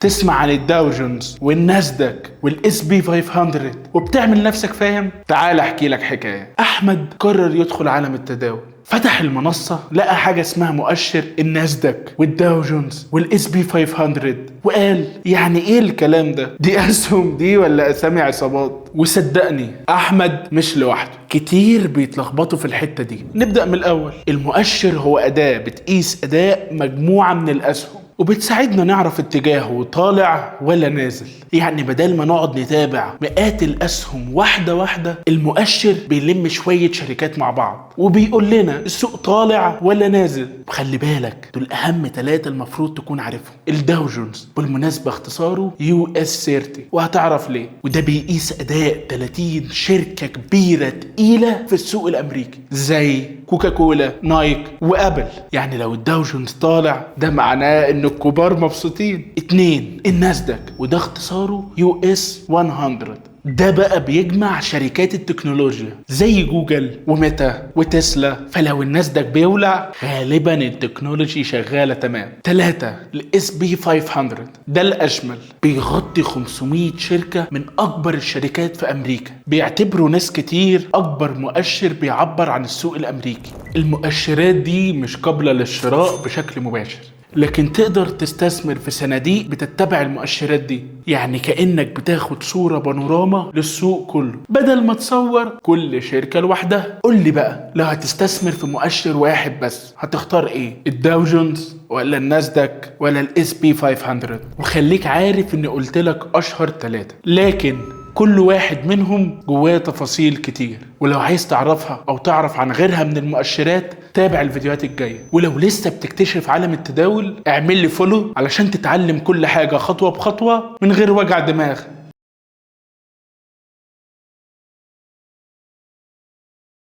تسمع عن الداو جونز والناسداك والاس بي 500 وبتعمل نفسك فاهم؟ تعال احكي لك حكايه. احمد قرر يدخل عالم التداول، فتح المنصة لقى حاجة اسمها مؤشر الناسداك والداو جونز والاس بي 500 وقال يعني ايه الكلام ده؟ دي اسهم دي ولا اسامي عصابات؟ وصدقني احمد مش لوحده، كتير بيتلخبطوا في الحتة دي. نبدأ من الاول. المؤشر هو اداة بتقيس اداء مجموعة من الاسهم وبتساعدنا نعرف اتجاهه طالع ولا نازل. يعني بدل ما نقعد نتابع مئات الاسهم واحدة واحدة، المؤشر بيلم شوية شركات مع بعض وبيقول لنا السوق طالع ولا نازل. خلي بالك دول اهم 3 المفروض تكون عارفهم. الداو جونز بالمناسبة اختصاره US 30 وهتعرف ليه. وده بيقيس اداء 30 شركة كبيرة تقيلة في السوق الامريكي زي كوكاكولا، نايك وابل. يعني لو الداو جونز طالع ده معناه ان الكبار مبسوطين. 2 الناسداك وده اختصاره US 100. ده بقى بيجمع شركات التكنولوجيا زي جوجل وميتا وتسلا. فلو الناسداك بيولع غالبا التكنولوجي شغالة تمام. 3 الاس بي 500 ده الاشمل، بيغطي 500 شركة من اكبر الشركات في امريكا. بيعتبروا ناس كتير اكبر مؤشر بيعبر عن السوق الامريكي. المؤشرات دي مش قابلة للشراء بشكل مباشر، لكن تقدر تستثمر في صناديق بتتبع المؤشرات دي. يعني كأنك بتاخد صورة بانوراما للسوق كله بدل ما تصور كل شركة لوحدها. قول لي بقى لو هتستثمر في مؤشر واحد بس هتختار ايه؟ الداو جونز ولا الناسداك ولا الاس بي 500؟ وخليك عارف اني قلت لك اشهر 3، لكن كل واحد منهم جواه تفاصيل كتير، ولو عايز تعرفها او تعرف عن غيرها من المؤشرات تابع الفيديوهات الجاية. ولو لسه بتكتشف عالم التداول اعمل لي فولو علشان تتعلم كل حاجة خطوة بخطوة من غير وجع دماغ.